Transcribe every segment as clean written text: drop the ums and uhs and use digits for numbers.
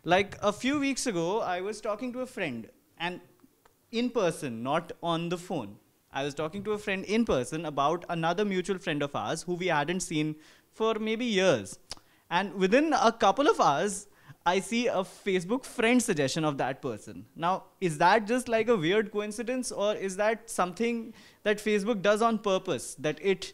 Like a few weeks ago, I was talking to a friend, and in person, not on the phone. I was talking to a friend in person about another mutual friend of ours who we hadn't seen for maybe years. And within a couple of hours, I see a Facebook friend suggestion of that person. Now, is that just like a weird coincidence, or is that something that Facebook does on purpose? That it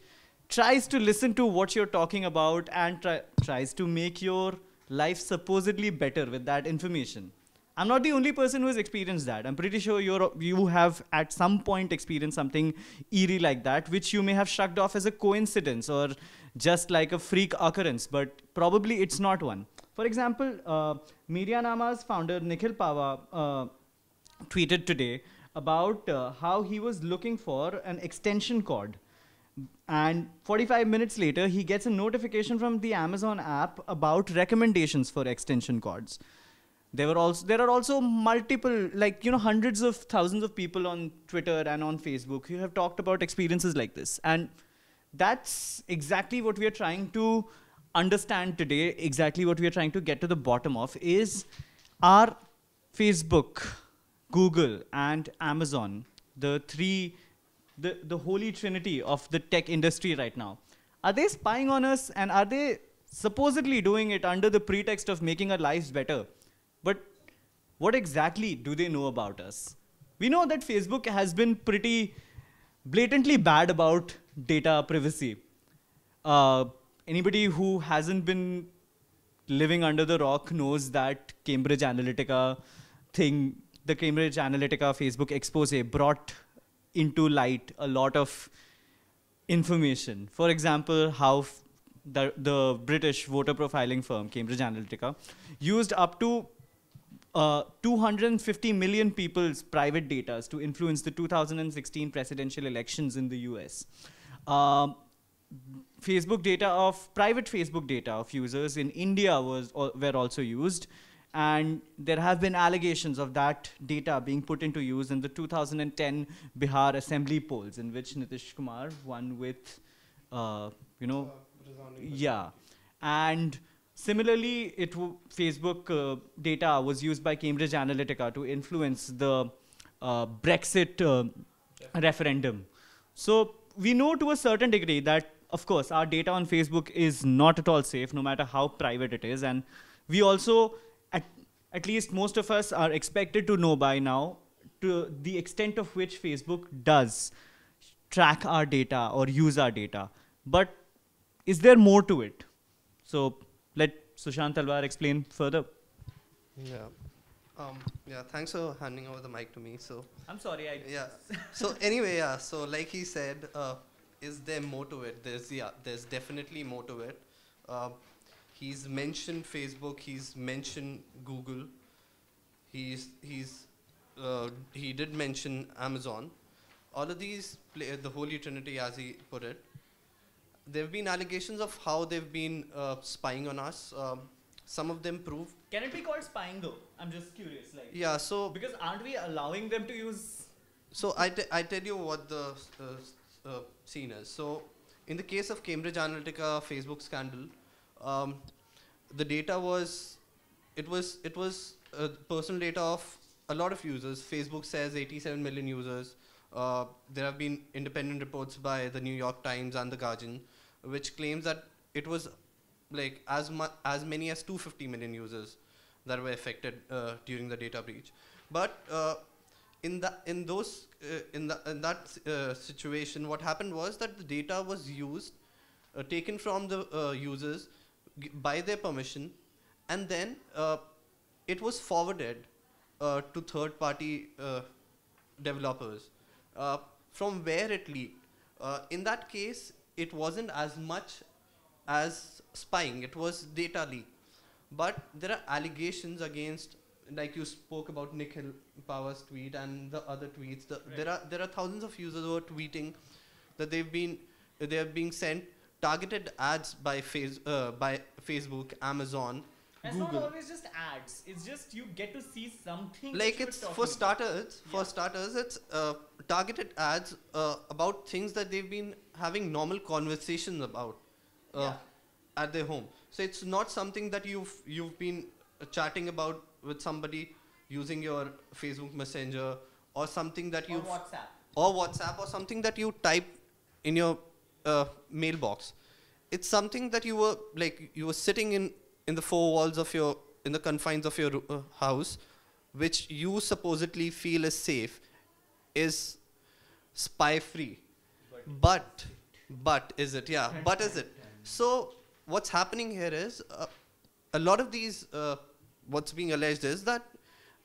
tries to listen to what you're talking about and tries to make your life supposedly better with that information. I'm not the only person who has experienced that. I'm pretty sure you have at some point experienced something eerie like that, which you may have shrugged off as a coincidence or just like a freak occurrence, but probably it's not one. For example, Medianama's founder Nikhil Pava tweeted today about how he was looking for an extension cord, and 45 minutes later he gets a notification from the Amazon app about recommendations for extension cords. There are also multiple, like, hundreds of thousands of people on Twitter and on Facebook who have talked about experiences like this, and that's exactly what we are trying to understand today. Exactly what we are trying to get to the bottom of is, are Facebook, Google, and Amazon, the holy trinity of the tech industry right now, are they spying on us, and are they supposedly doing it under the pretext of making our lives better? But what exactly do they know about us? We know that Facebook has been pretty blatantly bad about data privacy. Uh, Anybody who hasn't been living under the rock knows that the Cambridge Analytica Facebook expose brought into light a lot of information. For example, how the British voter profiling firm, Cambridge Analytica, used up to 250 million people's private data to influence the 2016 presidential elections in the US. Private Facebook data of users in India were also used, and there have been allegations of that data being put into use in the 2010 Bihar assembly polls, in which Nitish Kumar won with, yeah. And similarly, Facebook data was used by Cambridge Analytica to influence the Brexit referendum. So we know to a certain degree that, of course, our data on Facebook is not at all safe, no matter how private it is. And we also, at least most of us, are expected to know by now to the extent of which Facebook does track our data or use our data. But is there more to it? So let Sushant Talwar explain further. Yeah. Yeah, thanks for handing over the mic to me. So I'm sorry. yeah. So anyway, yeah. So like he said, is there more to it? There's definitely more to it. He's mentioned Facebook. He's mentioned Google. He did mention Amazon. All of these play the holy trinity, as he put it. There have been allegations of how they've been spying on us. Some of them prove. Can it be called spying though? I'm just curious. Like, yeah. So because aren't we allowing them to use? So I tell you what the scene is. So in the case of Cambridge Analytica Facebook scandal, the data was personal data of a lot of users. Facebook says 87 million users. There have been independent reports by the New York Times and the Guardian, which claims that it was like as many as 250 million users that were affected during the data breach. But in that situation, what happened was that the data was used, taken from the users by their permission, and then it was forwarded to third-party developers, from where it leaked. In that case, it wasn't as much as spying, it was data leak. But there are allegations against, like you spoke about Nikhil Pava's tweet and the other tweets. There are thousands of users who are tweeting that they are being sent targeted ads by Facebook, Amazon, It's Google. not always just ads. It's just you get to see something. Like it's for starters. For starters, it's targeted ads about things that they've been having normal conversations about at their home. So it's not something that you've been chatting about with somebody using your Facebook Messenger or something that you or WhatsApp or something that you type in your mailbox. It's something that you were sitting in the four walls of your in the confines of your house, which you supposedly feel is safe, is spy free. But is it? Yeah, but is it? So what's happening here is a lot of these what's being alleged is that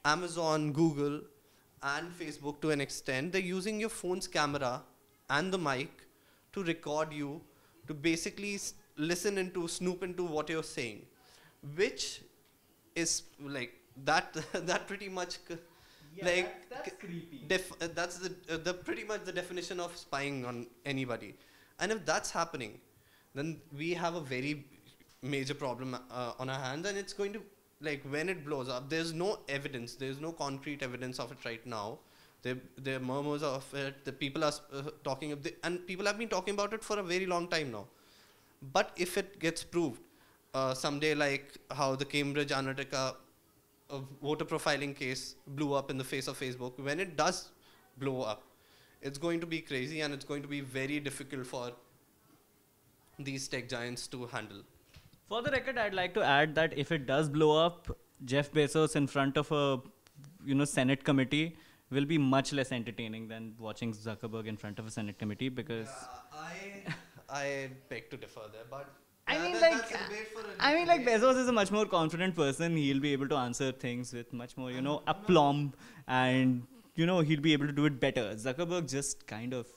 Amazon, Google, and Facebook to an extent, they're using your phone's camera and the mic to record you, to basically listen into, snoop into what you're saying, which is like that that pretty much that's creepy. that's the pretty much the definition of spying on anybody. And if that's happening, then we have a very major problem on our hands, and it's going to, like, when it blows up, there's no evidence, there's no concrete evidence of it right now. There are murmurs of it, the people are talking of and people have been talking about it for a very long time now. But if it gets proved someday, like how the Cambridge Analytica voter profiling case blew up in the face of Facebook, when it does blow up, it's going to be crazy, and it's going to be very difficult for these tech giants to handle. For the record, I'd like to add that if it does blow up, Jeff Bezos in front of a Senate committee will be much less entertaining than watching Zuckerberg in front of a Senate committee, because I beg to differ there, but Bezos is a much more confident person. He'll be able to answer things with much more aplomb, and he'll be able to do it better. Zuckerberg just kind of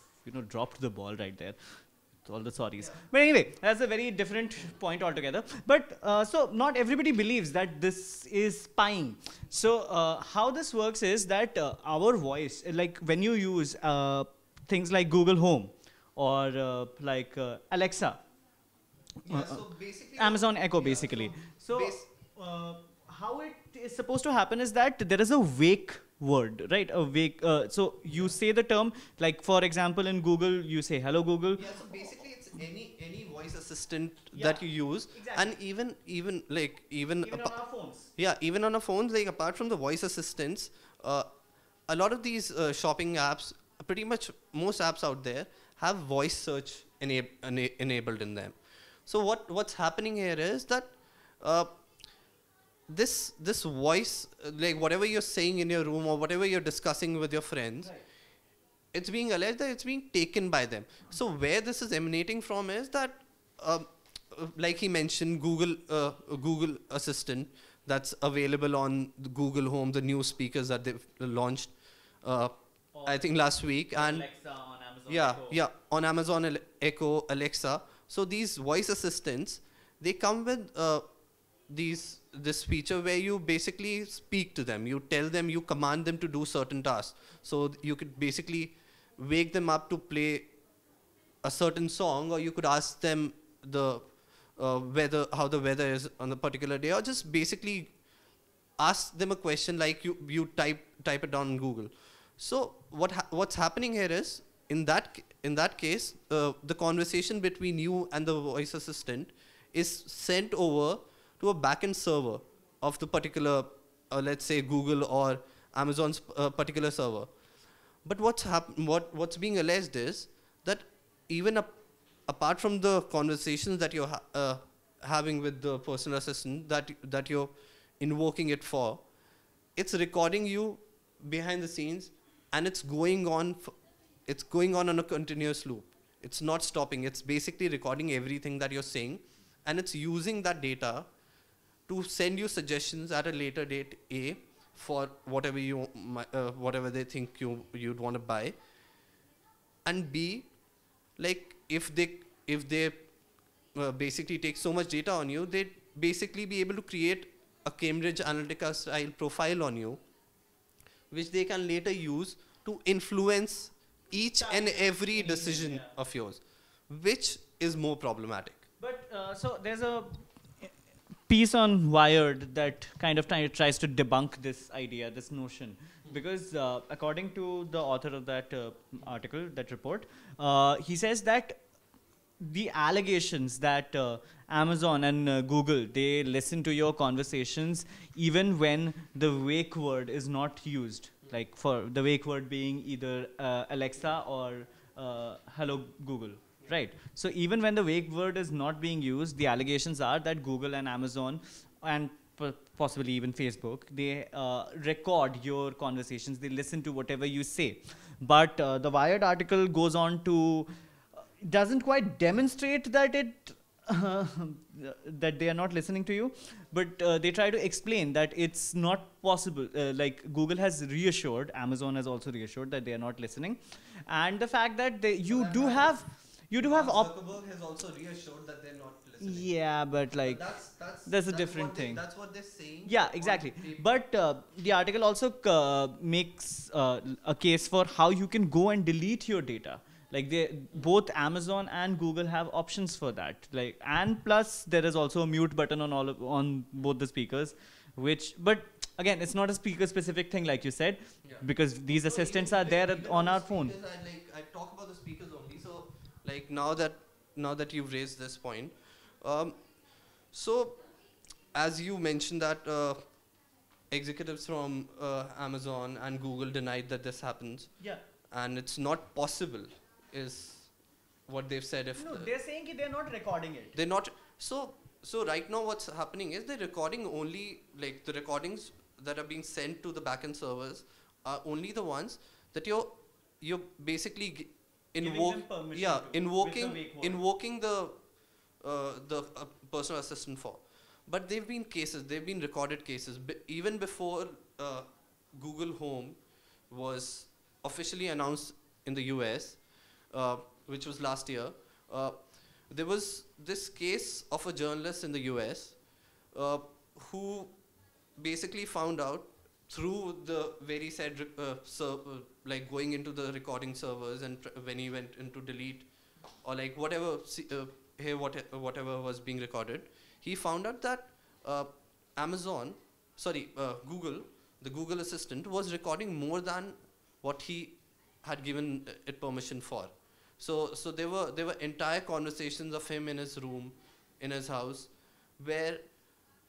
dropped the ball right there. All the sorries. Yeah. But anyway, that's a very different point altogether. But so not everybody believes that this is spying. So how this works is that our voice, like when you use things like Google Home or Alexa, so basically Amazon Echo, basically. So how it is supposed to happen is that there is a wake word, right? A wake. So you say the term, like for example, in Google, you say "Hello Google." Yeah. So basically, it's any voice assistant that you use, and even on our phones. Yeah, even on our phones. Like apart from the voice assistants, a lot of these shopping apps, pretty much most apps out there, have voice search enabled in them. So what's happening here is that this voice, like whatever you're saying in your room or whatever you're discussing with your friends, it's being alleged that it's being taken by them. So where this is emanating from is that, like he mentioned, Google Assistant that's available on the Google Home, the new speakers that they've launched, I think last week, and Alexa on Amazon Echo. On Amazon Echo, Alexa. So these voice assistants, they come with this feature where you basically speak to them. You tell them, you command them to do certain tasks. So you could basically wake them up to play a certain song, or you could ask them the weather, how the weather is on a particular day, or just basically ask them a question like you type it down on Google. So what's happening here is, in that case, the conversation between you and the voice assistant is sent over to a backend server of the particular, let's say Google or Amazon's particular server. But what's being alleged is that even apart from the conversations that you're having with the personal assistant that you're invoking it for, it's recording you behind the scenes, and it's going on a continuous loop. It's not stopping. It's basically recording everything that you're saying, and it's using that data to send you suggestions at a later date, A, for whatever whatever they think you'd want to buy, and B, like if they basically take so much data on you, they'd basically be able to create a Cambridge Analytica style profile on you, which they can later use to influence each and every decision of yours, which is more problematic. But so there's a piece on Wired that kind of tries to debunk this idea, this notion, because according to the author of that article, that report, he says that the allegations that Amazon and Google, they listen to your conversations even when the wake word is not used. Like for the wake word being either Alexa or hello Google, right? So even when the wake word is not being used, the allegations are that Google and Amazon and possibly even Facebook, they record your conversations, they listen to whatever you say. But the Wired article goes on to doesn't quite demonstrate that it that they are not listening to you, but they try to explain that it's not possible. Like Google has reassured, Amazon has also reassured that they are not listening, and the fact that you do have Zuckerberg has also reassured that they're not listening. yeah, but like that's a different thing. That's what they're saying. Yeah, exactly. But the article also makes a case for how you can go and delete your data. Like both Amazon and Google have options for that. Like, and plus there is also a mute button on both the speakers, but again, it's not a speaker specific thing like you said, because these assistants are there on our phone. I talk about the speakers only. So like now that you've raised this point, so as you mentioned that executives from Amazon and Google denied that this happens. Yeah. And it's not possible, is what they've said. If no, they're saying they're not recording it. They're not. So right now what's happening is they're recording only, like the recordings that are being sent to the backend servers are only the ones that you're basically invoking the personal assistant for. But they've been recorded cases even before Google Home was officially announced in the US, which was last year. There was this case of a journalist in the US who basically found out through the very said like going into the recording servers, and when he went into delete or like whatever whatever was being recorded, he found out that Google, the Google Assistant, was recording more than what he had given it permission for. So there were entire conversations of him in his room, in his house, where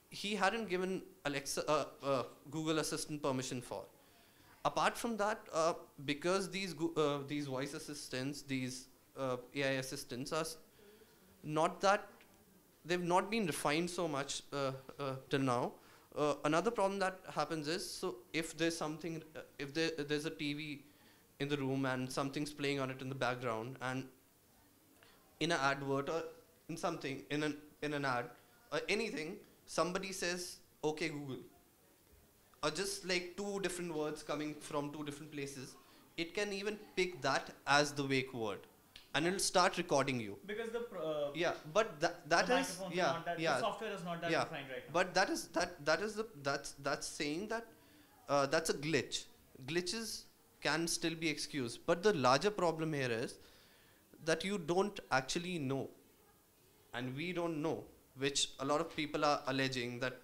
he hadn't given Alexa Google Assistant permission for. Apart from that, because these voice assistants, these AI assistants are they've not been refined so much till now. Another problem that happens is, so if there's something, if there's a TV in the room and something's playing on it in the background, and in an advert or in something, in an ad or anything, somebody says, "Okay, Google," or just like two different words coming from two different places, it can even pick that as the wake word, and it'll start recording you. Because the but that the is the software is not that refined right now. But that's saying that that's a glitch. Glitches can still be excused, but the larger problem here is that you don't actually know, and we don't know, which a lot of people are alleging that,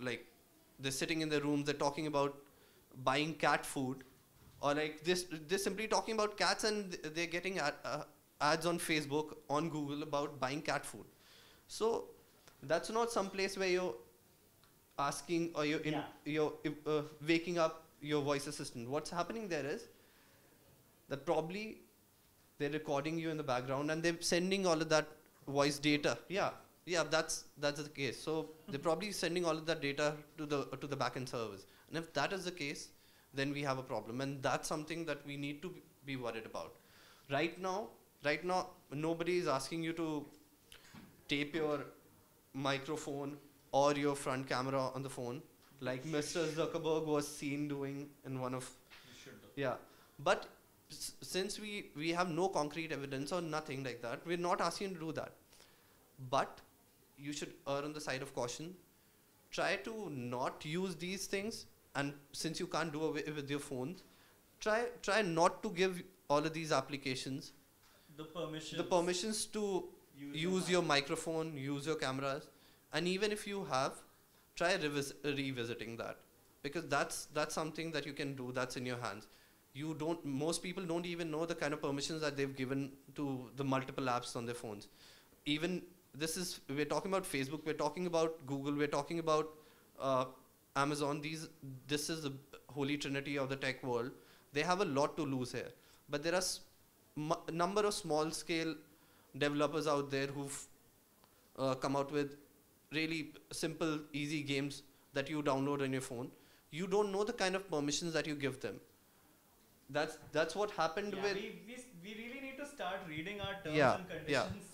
like, they're sitting in their rooms, they're talking about buying cat food, or like they're simply talking about cats, and they're getting ads on Facebook, on Google about buying cat food. So that's not some place where you're asking, or you're waking up your voice assistant. What's happening there is that probably they're recording you in the background and they're sending all of that voice data. Yeah, that's the case. So they're probably sending all of that data to the backend servers. And if that is the case, then we have a problem, and that's something that we need to be worried about. Right now, nobody is asking you to tape your microphone or your front camera on the phone, like Mr. Zuckerberg was seen doing in one of. But since we have no concrete evidence or nothing like that, we're not asking you to do that. But you should err on the side of caution. Try to not use these things, and since you can't do away with your phones, try not to give all of these applications the permissions to use your microphone, use your cameras, and even if you have, try revisiting that, because that's something that you can do, that's in your hands. most people don't even know the kind of permissions that they've given to the multiple apps on their phones. Even we're talking about Facebook, we're talking about Google, we're talking about Amazon. This is the holy trinity of the tech world. They have a lot to lose here. But there are a number of small scale developers out there who've come out with really simple, easy games that you download on your phone. You don't know the kind of permissions that you give them. That's what happened with. We really need to start reading our terms Yeah, and yeah. conditions.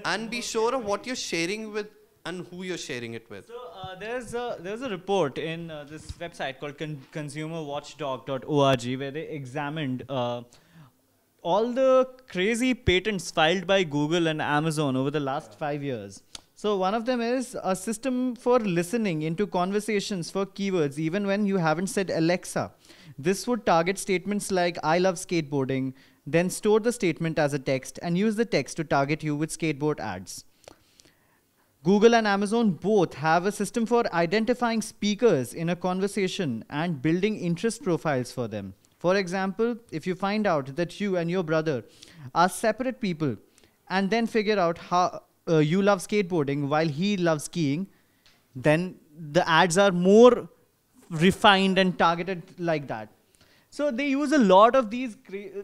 And be sure of what you're sharing with and who you're sharing it with. So there's a report in this website called consumerwatchdog.org where they examined all the crazy patents filed by Google and Amazon over the last 5 years. So one of them is a system for listening into conversations for keywords even when you haven't said Alexa. This would target statements like I love skateboarding, then store the statement as a text and use the text to target you with skateboard ads. Google and Amazon both have a system for identifying speakers in a conversation and building interest profiles for them. For example, if you find out that you and your brother are separate people and then figure out how you love skateboarding while he loves skiing, then the ads are more refined and targeted like that. So they use a lot of these,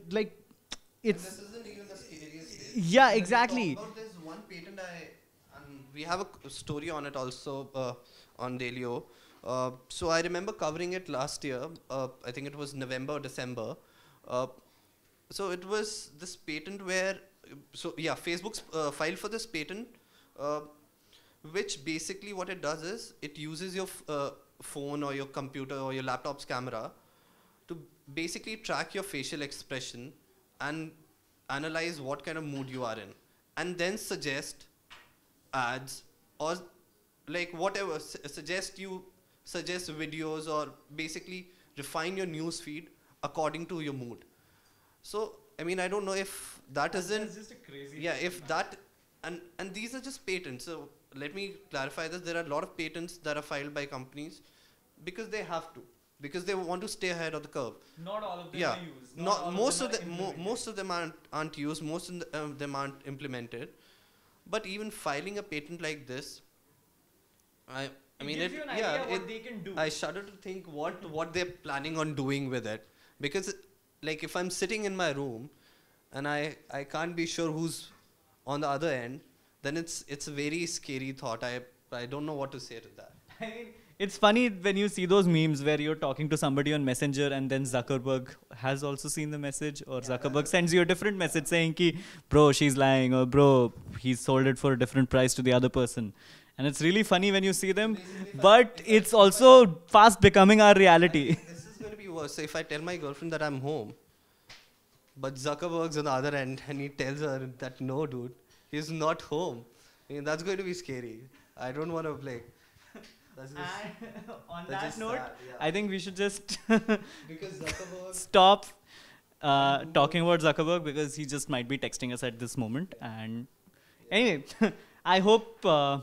like, it's... This isn't even the scariest. Yeah, exactly. There's one patent and we have a story on it also on DailyO. So I remember covering it last year. I think it was November or December. So it was this patent where, Facebook's filed for this patent, which basically what it does is it uses your phone or your computer or your laptop's camera to basically track your facial expression and analyze what kind of mood you are in, and then suggest ads or like whatever, suggest videos or basically refine your news feed according to your mood. So I mean, I don't know if That's just a crazy and these are just patents. So let me clarify this. There are a lot of patents that are filed by companies because they have to, because they want to stay ahead of the curve. Not all of them are used. Most of them aren't used. Most of them aren't implemented. But even filing a patent like this, I mean, gives you an idea what they can do. I shudder to think what they're planning on doing with it, because like if I'm sitting in my room and I can't be sure who's on the other end, then it's a very scary thought. I don't know what to say to that. I mean, it's funny when you see those memes where you're talking to somebody on Messenger and then Zuckerberg has also seen the message, or Zuckerberg sends you a different message saying ki, bro, she's lying, or bro, he's sold it for a different price to the other person. And it's really funny when you see them, but it's also fast becoming our reality. This is going to be worse. So if I tell my girlfriend that I'm home, but Zuckerberg's on the other end and he tells her that no, dude, he's not home. I mean, that's going to be scary. I don't want to play. On that note, I think we should just because Zuckerberg stop talking about Zuckerberg, because he just might be texting us at this moment. And anyway, I hope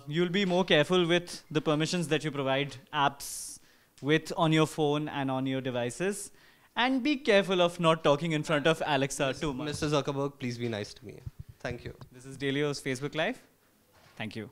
you'll be more careful with the permissions that you provide apps with on your phone and on your devices. And be careful of not talking in front of Alexa too much. Mr. Zuckerberg, please be nice to me. Thank you. This is DailyO's Facebook Live. Thank you.